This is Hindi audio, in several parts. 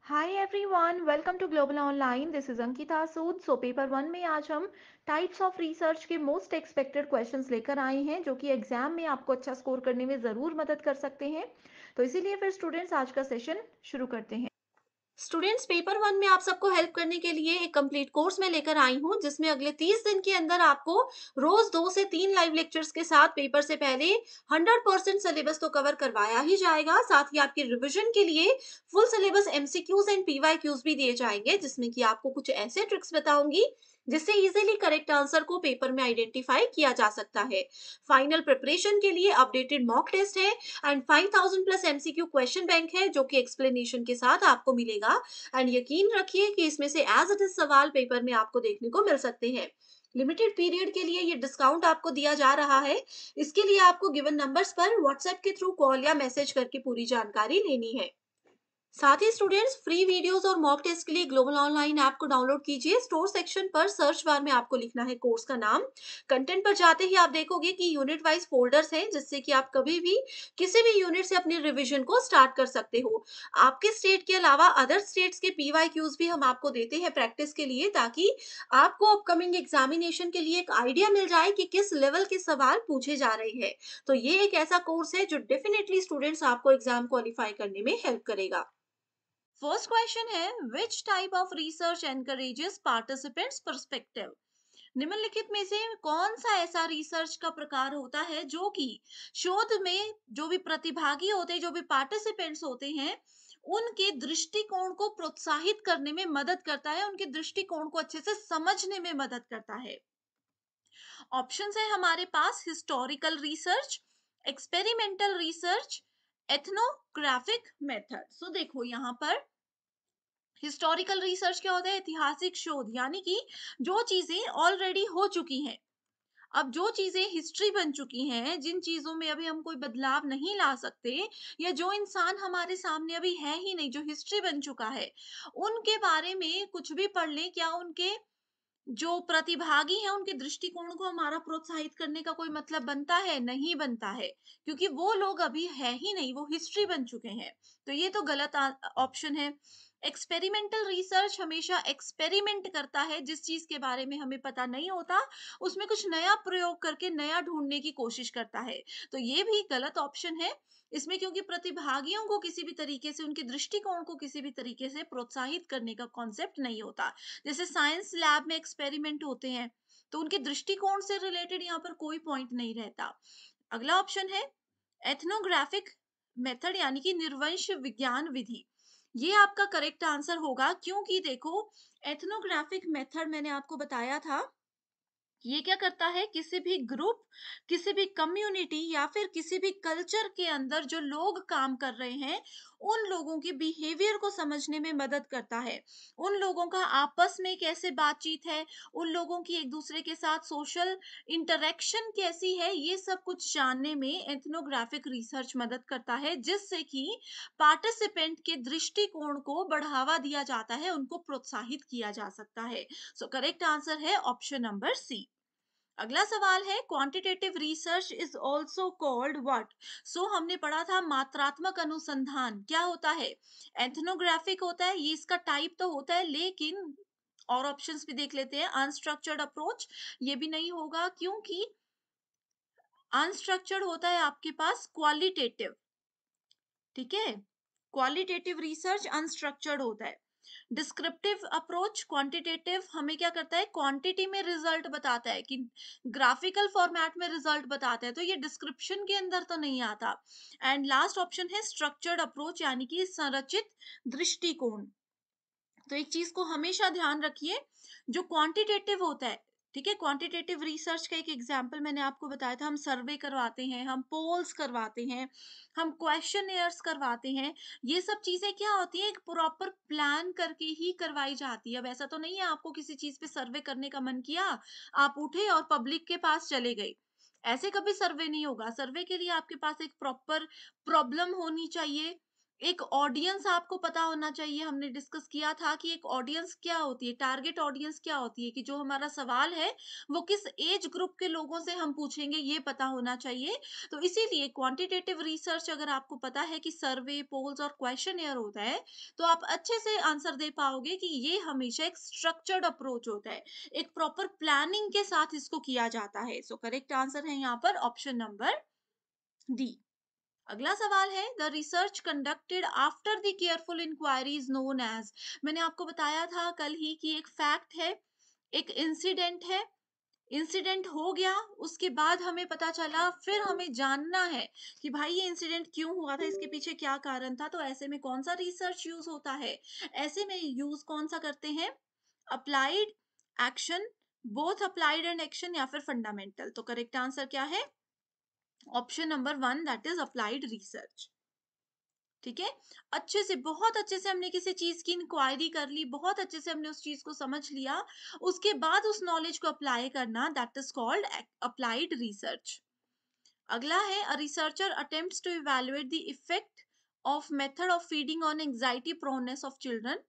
Hi everyone, welcome to global online. This is Ankita Sood. Paper one में आज हम टाइप्स ऑफ रिसर्च के मोस्ट एक्सपेक्टेड क्वेश्चंस लेकर आए हैं, जो कि एग्जाम में आपको अच्छा स्कोर करने में ज़रूर मदद कर सकते हैं। तो इसीलिए फिर स्टूडेंट्स, आज का सेशन शुरू करते हैं। स्टूडेंट्स, पेपर वन में आप सबको हेल्प करने के लिए एक कंप्लीट कोर्स में लेकर आई हूँ, जिसमें अगले 30 दिन के अंदर आपको रोज 2 से 3 लाइव लेक्चर्स के साथ पेपर से पहले 100% सिलेबस तो कवर करवाया ही जाएगा। साथ ही आपके रिवीजन के लिए full syllabus MCQs and PYQs भी दिए जाएंगे, जिसमें कि आपको कुछ ऐसे ट्रिक्स बताऊंगी जिससे इजीली करेक्ट आंसर को पेपर में आइडेंटिफाई किया जा सकता है। फाइनल प्रिपरेशन के लिए अपडेटेड मॉक टेस्ट है and 5000 plus MCQ question bank है, जो कि एक्सप्लेनेशन के साथ आपको मिलेगा। एंड यकीन रखिए कि इसमें से एज इट इज सवाल पेपर में आपको देखने को मिल सकते हैं। लिमिटेड पीरियड के लिए ये डिस्काउंट आपको दिया जा रहा है। इसके लिए आपको गिवन नंबर्स पर व्हाट्सएप के थ्रू कॉल या मैसेज करके पूरी जानकारी लेनी है। साथ ही स्टूडेंट्स, फ्री वीडियोस और मॉक टेस्ट के लिए ग्लोबल ऑनलाइन ऐप को डाउनलोड कीजिए। स्टोर सेक्शन पर सर्च बार में आपको लिखना है कोर्स का नाम। कंटेंट पर जाते ही आप देखोगे कि यूनिट वाइज फोल्डर्स हैं, जिससे कि आप कभी भी किसी भी यूनिट से अपनी रिवीजन को स्टार्ट कर सकते हो। आपके स्टेट के अलावा अदर स्टेट्स के पीवाईक्यूज भी हम आपको देते हैं प्रैक्टिस के लिए, ताकि आपको अपकमिंग एग्जामिनेशन के लिए एक आइडिया मिल जाए कि किस लेवल के सवाल पूछे जा रहे हैं। तो ये एक ऐसा कोर्स है जो डेफिनेटली स्टूडेंट्स आपको एग्जाम क्वालिफाई करने में हेल्प करेगा। फर्स्ट क्वेश्चन है, which type of research encourages participants perspective. निम्नलिखित में से कौन सा ऐसा रिसर्च का प्रकार होता है जो कि शोध में जो भी प्रतिभागी होते हैं, जो भी पार्टिसिपेंट्स होते हैं, उनके दृष्टिकोण को प्रोत्साहित करने में मदद करता है, उनके दृष्टिकोण को अच्छे से समझने में मदद करता है। ऑप्शंस है हमारे पास, historical research, experimental research, ethnographic method. So देखो यहाँ पर हिस्टोरिकल रिसर्च क्या होता है? ऐतिहासिक शोध, यानी कि जो चीजें ऑलरेडी हो चुकी हैं, अब जो चीजें हिस्ट्री बन चुकी हैं, जिन चीजों में अभी हम कोई बदलाव नहीं ला सकते, या जो इंसान हमारे सामने अभी है ही नहीं, जो हिस्ट्री बन चुका है, उनके बारे में कुछ भी पढ़ लें, क्या उनके जो प्रतिभागी हैं उनके दृष्टिकोण को हमारा प्रोत्साहित करने का कोई मतलब बनता है? नहीं बनता है, क्योंकि वो लोग अभी है ही नहीं, वो हिस्ट्री बन चुके हैं। तो ये तो गलत ऑप्शन है। एक्सपेरिमेंटल रिसर्च हमेशा एक्सपेरिमेंट करता है, जिस चीज के बारे में हमें पता नहीं होता उसमें कुछ नया प्रयोग करके नया ढूंढने की कोशिश करता है। तो ये भी गलत ऑप्शन है इसमें, क्योंकि प्रतिभागियों को किसी भी तरीके से, उनके दृष्टिकोण को किसी भी तरीके से प्रोत्साहित करने का कॉन्सेप्ट नहीं होता। जैसे साइंस लैब में एक्सपेरिमेंट होते हैं, तो उनके दृष्टिकोण से रिलेटेड यहाँ पर कोई पॉइंट नहीं रहता। अगला ऑप्शन है एथनोग्राफिक मेथड, यानी कि निर्वंश विज्ञान विधि। ये आपका करेक्ट आंसर होगा, क्योंकि देखो, एथनोग्राफिक मेथड मैंने आपको बताया था, ये क्या करता है, किसी भी ग्रुप, किसी भी कम्युनिटी या फिर किसी भी कल्चर के अंदर जो लोग काम कर रहे हैं, उन लोगों के बिहेवियर को समझने में मदद करता है। उन लोगों का आपस में कैसे बातचीत है, उन लोगों की एक दूसरे के साथ सोशल इंटरेक्शन कैसी है, ये सब कुछ जानने में एथनोग्राफिक रिसर्च मदद करता है, जिससे कि पार्टिसिपेंट के दृष्टिकोण को बढ़ावा दिया जाता है, उनको प्रोत्साहित किया जा सकता है। सो करेक्ट आंसर है ऑप्शन नंबर सी। अगला सवाल है, quantitative research is also called what. So हमने पढ़ा था मात्रात्मक अनुसंधान क्या होता है? एथनोग्राफिक होता है, ये इसका टाइप तो होता है, लेकिन और ऑप्शंस भी देख लेते हैं। अनस्ट्रक्चर्ड अप्रोच, ये भी नहीं होगा, क्योंकि अनस्ट्रक्चर्ड होता है आपके पास क्वालिटेटिव। ठीक है, क्वालिटेटिव रिसर्च अनस्ट्रक्चर्ड होता है। डिस्क्रिप्टिव अप्रोच, क्वांटिटेटिव, हमें क्या करता है, क्वांटिटी में रिजल्ट बताता है, कि ग्राफिकल फॉर्मेट में रिजल्ट बताता है, तो ये डिस्क्रिप्शन के अंदर तो नहीं आता। एंड लास्ट ऑप्शन है स्ट्रक्चर्ड अप्रोच, यानी कि संरचित दृष्टिकोण। तो एक चीज को हमेशा ध्यान रखिए, जो क्वांटिटेटिव होता है, ठीक है, क्वांटिटेटिव रिसर्च का एक एग्जांपल मैंने आपको बताया था, हम सर्वे करवाते हैं, हम पोल्स करवाते हैं, हम क्वेश्चनियर्स करवाते हैं। ये सब चीजें क्या होती है, एक प्रॉपर प्लान करके ही करवाई जाती है। अब ऐसा तो नहीं है आपको किसी चीज पे सर्वे करने का मन किया, आप उठे और पब्लिक के पास चले गए, ऐसे कभी सर्वे नहीं होगा। सर्वे के लिए आपके पास एक प्रॉपर प्रॉब्लम होनी चाहिए, एक ऑडियंस आपको पता होना चाहिए। हमने डिस्कस किया था कि एक ऑडियंस क्या होती है, टारगेट ऑडियंस क्या होती है, कि जो हमारा सवाल है वो किस एज ग्रुप के लोगों से हम पूछेंगे, ये पता होना चाहिए। तो इसीलिए क्वांटिटेटिव रिसर्च अगर आपको पता है कि सर्वे, पोल्स और क्वेश्चनेयर होता है, तो आप अच्छे से आंसर दे पाओगे कि ये हमेशा एक स्ट्रक्चर्ड अप्रोच होता है, एक प्रॉपर प्लानिंग के साथ इसको किया जाता है। सो करेक्ट आंसर है यहाँ पर ऑप्शन नंबर डी। अगला सवाल है, the research conducted after the careful inquiry is known as. मैंने आपको बताया था कल ही कि एक फैक्ट है, एक इंसिडेंट है, इंसिडेंट हो गया, उसके बाद हमें पता चला, फिर हमें जानना है कि भाई ये इंसिडेंट क्यों हुआ था, इसके पीछे क्या कारण था। तो ऐसे में कौन सा रिसर्च यूज होता है? ऐसे में यूज कौन सा करते हैं? Applied, action, both applied and action, या फिर फंडामेंटल। तो करेक्ट आंसर क्या है? Option number one, that is applied research. ठीक है, अच्छे से, बहुत अच्छे से हमने किसी चीज की इंक्वायरी कर ली, बहुत अच्छे से हमने उस चीज को समझ लिया, उसके बाद उस नॉलेज को अप्लाई करना, that is called applied research. अगला है, a researcher attempts to evaluate the effect of method of feeding on anxiety proneness of children.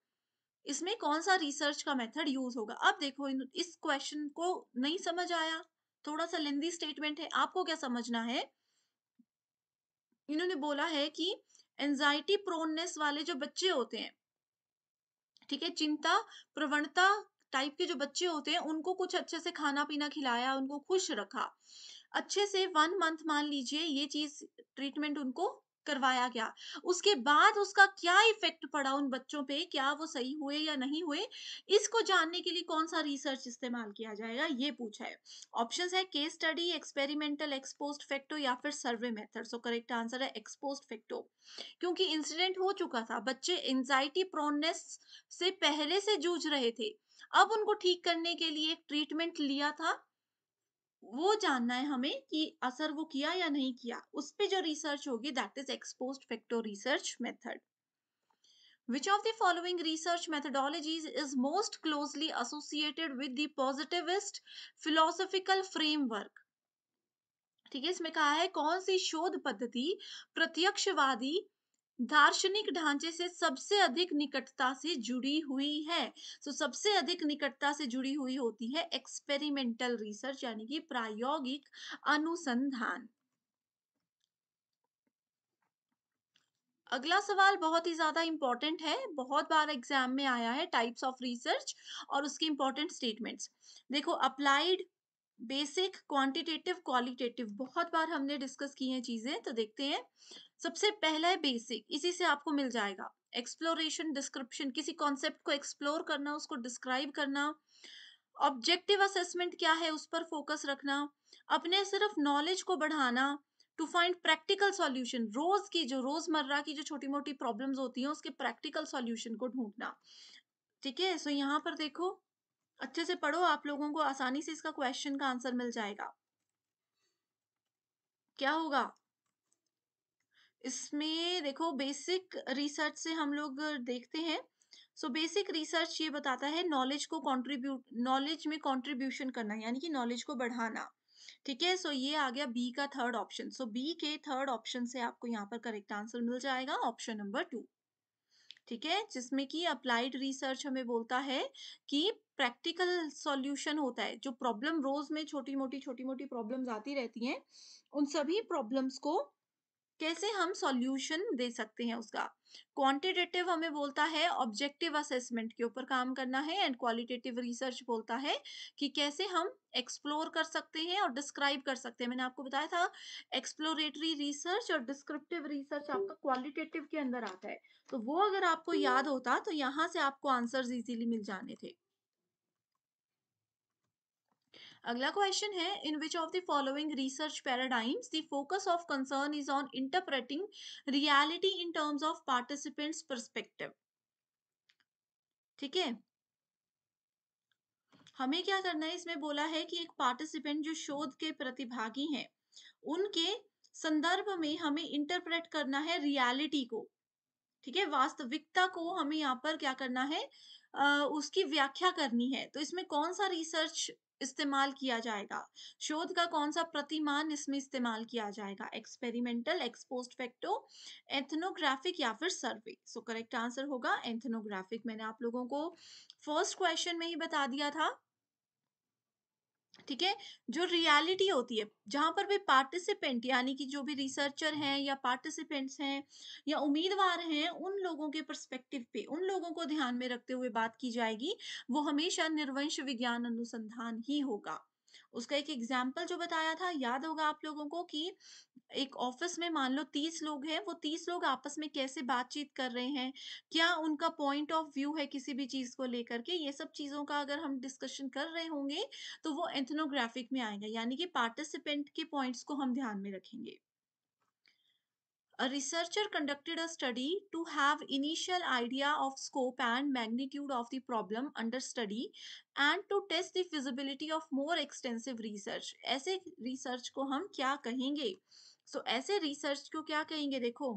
इसमें कौन सा रिसर्च का मेथड यूज होगा? अब देखो, इस क्वेश्चन को नहीं समझ आया, थोड़ा सा लेंदी स्टेटमेंट है, आपको क्या समझना है? इन्होंने बोला है कि एंजाइटी प्रोननेस वाले जो बच्चे होते हैं, ठीक है, चिंता प्रवणता टाइप के जो बच्चे होते हैं, उनको कुछ अच्छे से खाना पीना खिलाया, उनको खुश रखा, अच्छे से 1 मंथ मान लीजिए ये चीज ट्रीटमेंट उनको करवाया गया, उसके बाद उसका क्या इफेक्ट पड़ा उन बच्चों पे, क्या वो सही हुए या नहीं हुए, इसको जानने के लिए कौन सा रिसर्च इस्तेमाल किया जाएगा, ये पूछा है। ऑप्शंस है case study, experimental, ex post facto, या फिर सर्वे मेथड। सो करेक्ट आंसर है एक्सपोस्ट फैक्टो, क्योंकि इंसिडेंट हो चुका था, बच्चे एंजाइटी प्रोननेस से पहले से जूझ रहे थे, अब उनको ठीक करने के लिए एक ट्रीटमेंट लिया था, वो जानना है हमें कि असर वो किया या नहीं किया, उस पे जो रिसर्च होगी, that is ex post facto research method. Which of the following research methodologies is most closely associated with the positivist philosophical framework? ठीक है, इसमें कहा है कौन सी शोध पद्धति प्रत्यक्षवादी दार्शनिक ढांचे से सबसे अधिक निकटता से जुड़ी हुई है। सबसे अधिक निकटता से जुड़ी हुई होती है एक्सपेरिमेंटल रिसर्च, यानी कि प्रायोगिक अनुसंधान। अगला सवाल बहुत ही ज्यादा इंपॉर्टेंट है, बहुत बार एग्जाम में आया है, टाइप्स ऑफ रिसर्च और उसके इंपॉर्टेंट स्टेटमेंट्स। देखो, अप्लाइड, बेसिक, क्वांटिटेटिव, क्वालिटेटिव, बहुत बार हमने डिस्कस की हैं चीजें, तो देखते हैं। सबसे पहला है बेसिक, इसी से आपको मिल जाएगा। एक्सप्लोरेशन, डिस्क्रिप्शन, किसी कॉन्सेप्ट को एक्सप्लोर करना, उसको डिस्क्राइब करना। ऑब्जेक्टिव असेसमेंट क्या है, उस पर फोकस रखना। अपने सिर्फ नॉलेज को बढ़ाना। टू फाइंड प्रैक्टिकल सॉल्यूशन, रोज की, जो रोजमर्रा की जो छोटी मोटी प्रॉब्लम्स होती हैं, उसके प्रैक्टिकल सॉल्यूशन को ढूंढना। ठीक है, सो यहाँ पर देखो, अच्छे से पढ़ो, आप लोगों को आसानी से इसका क्वेश्चन का आंसर मिल जाएगा। क्या होगा इसमें? देखो, बेसिक रिसर्च से हम लोग देखते हैं। बेसिक रिसर्च ये बताता है नॉलेज को कंट्रीब्यूट, नॉलेज में कंट्रीब्यूशन करना, यानी कि नॉलेज को बढ़ाना। ठीक है, ये आ गया बी का थर्ड ऑप्शन। बी के थर्ड ऑप्शन से आपको यहाँ पर करेक्ट आंसर मिल जाएगा, ऑप्शन नंबर 2। ठीक है, जिसमें कि अप्लाइड रिसर्च हमें बोलता है कि प्रैक्टिकल सॉल्यूशन होता है, जो प्रॉब्लम रोज में छोटी मोटी प्रॉब्लम्स आती रहती हैं, उन सभी प्रॉब्लम्स को कैसे हम सॉल्यूशन दे सकते हैं उसका। क्वांटिटेटिव हमें बोलता है ऑब्जेक्टिव असेसमेंट के ऊपर काम करना है, एंड क्वालिटेटिव रिसर्च बोलता है कि कैसे हम एक्सप्लोर कर सकते हैं और डिस्क्राइब कर सकते हैं। मैंने आपको बताया था, एक्सप्लोरेटरी रिसर्च और डिस्क्रिप्टिव रिसर्च आपका क्वालिटेटिव के अंदर आता है, तो वो अगर आपको याद होता तो यहाँ से आपको आंसर्स इजीली मिल जाने थे। अगला क्वेश्चन है, in which of the following research paradigms the focus of concern is on interpreting reality in terms of participants perspective. ठीक है, हमें क्या करना है, इसमें बोला है कि एक पार्टिसिपेंट, जो शोध के प्रतिभागी हैं, उनके संदर्भ में हमें इंटरप्रेट करना है रियलिटी को। ठीक है, वास्तविकता को हमें यहाँ पर क्या करना है, उसकी व्याख्या करनी है। तो इसमें कौन सा रिसर्च इस्तेमाल किया जाएगा? शोध का कौन-सा प्रतिमान इसमें इस्तेमाल किया जाएगा? Experimental, x post facto, ethnographic या फिर सर्वे? सो करेक्ट आंसर होगा एथनोग्राफिक। मैंने आप लोगों को फर्स्ट क्वेश्चन में ही बता दिया था। ठीक है, जो रियलिटी होती है जहां पर भी पार्टिसिपेंट यानी कि जो भी रिसर्चर हैं या पार्टिसिपेंट्स हैं या उम्मीदवार हैं, उन लोगों के पर्सपेक्टिव पे, उन लोगों को ध्यान में रखते हुए बात की जाएगी, वो हमेशा निर्वंश विज्ञान अनुसंधान ही होगा। उसका एक एग्जाम्पल जो बताया था याद होगा आप लोगों को कि एक ऑफिस में मान लो 30 लोग हैं, वो 30 लोग आपस में कैसे बातचीत कर रहे हैं, क्या उनका पॉइंट ऑफ व्यू है किसी भी चीज को लेकर के, ये सब चीजों का अगर हम डिस्कशन कर रहे होंगे तो वो एथनोग्राफिक में आएगा, यानी कि पार्टिसिपेंट के पॉइंट्स को हम ध्यान में रखेंगे। A researcher conducted a study to have initial idea of scope and magnitude of the problem under study and to test the feasibility of more extensive research. ऐसे रिसर्च को हम क्या कहेंगे? ऐसे रिसर्च को क्या कहेंगे? देखो,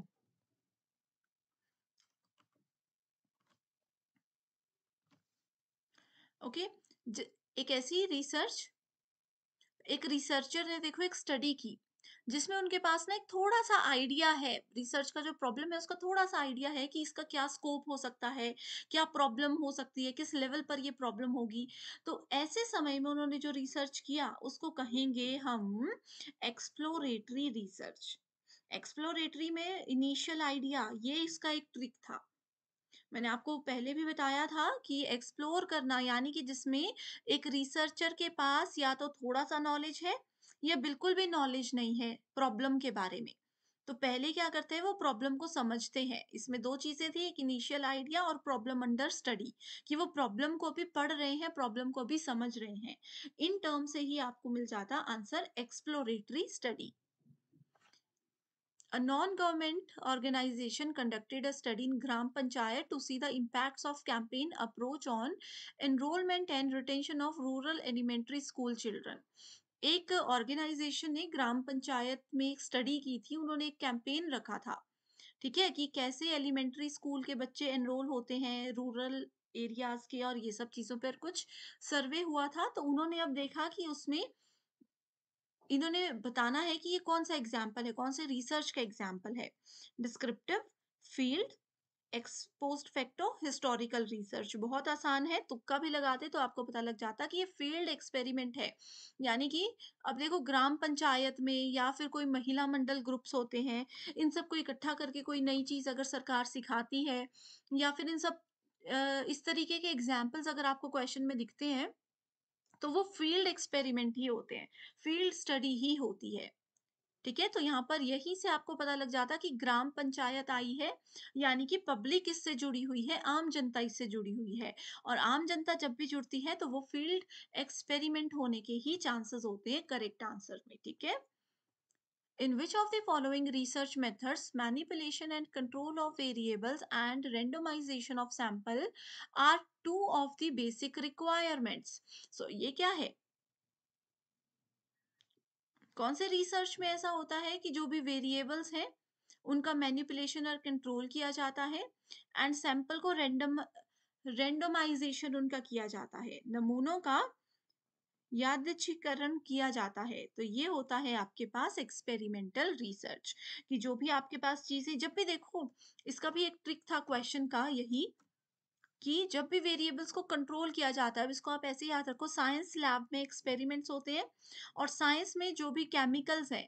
ओके, एक ऐसी रिसर्च, एक रिसर्चर ने देखो एक स्टडी की जिसमें उनके पास ना एक थोड़ा सा आइडिया है, रिसर्च का जो प्रॉब्लम है उसका थोड़ा सा आइडिया है कि इसका क्या स्कोप हो सकता है, क्या प्रॉब्लम हो सकती है, किस लेवल पर ये प्रॉब्लम होगी। तो ऐसे समय में उन्होंने जो रिसर्च किया उसको कहेंगे हम एक्सप्लोरेटरी रिसर्च। एक्सप्लोरेटरी में इनिशियल आइडिया, ये इसका एक ट्रिक था। मैंने आपको पहले भी बताया था कि एक्सप्लोर करना यानी कि जिसमें एक रिसर्चर के पास या तो थोड़ा सा नॉलेज है या बिल्कुल भी नॉलेज नहीं है प्रॉब्लम के बारे में। तो पहले क्या करते हैं, वो प्रॉब्लम को समझते हैं। इसमें दो चीजें थी, एक इनिशियल आइडिया और प्रॉब्लम अंडर स्टडी, कि वो प्रॉब्लम को भी पढ़ रहे हैं, प्रॉब्लम को भी समझ रहे हैं। इन टर्म से ही आपको मिल जाता answer exploratory study. A non-government organization conducted a study in Gram Panchayat to see the impacts of campaign approach on enrollment and retention of rural elementary school children. एक ऑर्गेनाइजेशन ने ग्राम पंचायत में एक स्टडी की थी, उन्होंने एक कैंपेन रखा था, ठीक है, कि कैसे एलिमेंट्री स्कूल के बच्चे एनरोल होते हैं रूरल एरियाज के, और ये सब चीजों पर कुछ सर्वे हुआ था। तो उन्होंने अब देखा कि उसमें इन्होंने बताना है कि ये कौन सा एग्जाम्पल है, कौन से रिसर्च का एग्जाम्पल है। Descriptive, field, x post facto, historical research. बहुत आसान है, तुक्का भी लगाते तो आपको पता लग जाता कि ये फील्ड एक्सपेरिमेंट है। यानी कि अब देखो ग्राम पंचायत में या फिर कोई महिला मंडल ग्रुप्स होते हैं, इन सबको इकट्ठा करके कोई नई चीज अगर सरकार सिखाती है या फिर इन सब इस तरीके के एग्जाम्पल्स अगर आपको क्वेश्चन में दिखते हैं तो वो फील्ड एक्सपेरिमेंट ही होते हैं, फील्ड स्टडी ही होती है। ठीक है, तो यहाँ पर यही से आपको पता लग जाता कि ग्राम पंचायत आई है, यानी कि पब्लिक इससे जुड़ी हुई है, आम जनता इससे जुड़ी हुई है, और आम जनता जब भी जुड़ती है तो वो फील्ड एक्सपेरिमेंट होने के ही चांसेस होते हैं करेक्ट आंसर में। ठीक है, in which of the following research methods manipulation and control of variables and randomization of sample are two of the basic requirements? ये क्या है, कौन से रिसर्च में ऐसा होता है कि जो भी वेरिएबल्स हैं उनका मैनिपुलेशन और कंट्रोल किया जाता है एंड सैंपल को रेंडमाइजेशन उनका किया जाता है, नमूनों का यादृच्छिकरण किया जाता है। तो ये होता है आपके पास एक्सपेरिमेंटल रिसर्च, कि जो भी आपके पास चीजें, जब भी देखो, इसका भी एक ट्रिक था क्वेश्चन का यही, कि जब भी वेरिएबल्स को कंट्रोल किया जाता है, अब इसको आप ऐसे याद रखो, साइंस लैब में एक्सपेरिमेंट्स होते हैं और साइंस में जो भी केमिकल्स हैं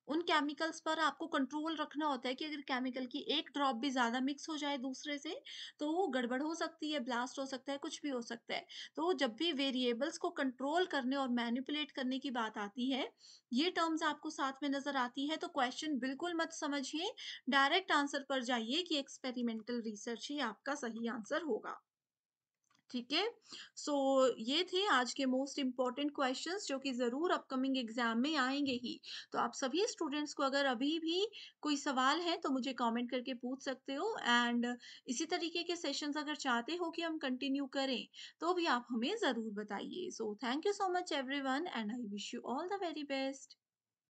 उन केमिकल्स पर आपको कंट्रोल रखना होता है कि अगर केमिकल की एक ड्रॉप भी ज्यादा मिक्स हो जाए दूसरे से तो वो गड़बड़ हो सकती है, ब्लास्ट हो सकता है, कुछ भी हो सकता है। तो जब भी वेरिएबल्स को कंट्रोल करने और मैनिपुलेट करने की बात आती है, ये टर्म्स आपको साथ में नजर आती है, तो क्वेश्चन बिल्कुल मत समझिए, डायरेक्ट आंसर पर जाइए कि एक्सपेरिमेंटल रिसर्च ही आपका सही आंसर होगा। ठीक है, सो ये थे आज के मोस्ट इम्पॉर्टेंट क्वेश्चंस जो कि ज़रूर अपकमिंग एग्जाम में आएंगे ही। तो आप सभी स्टूडेंट्स को अगर अभी भी कोई सवाल है तो मुझे कमेंट करके पूछ सकते हो, एंड इसी तरीके के सेशंस अगर चाहते हो कि हम कंटिन्यू करें तो भी आप हमें ज़रूर बताइए। So thank you so much everyone and I wish you all the very best.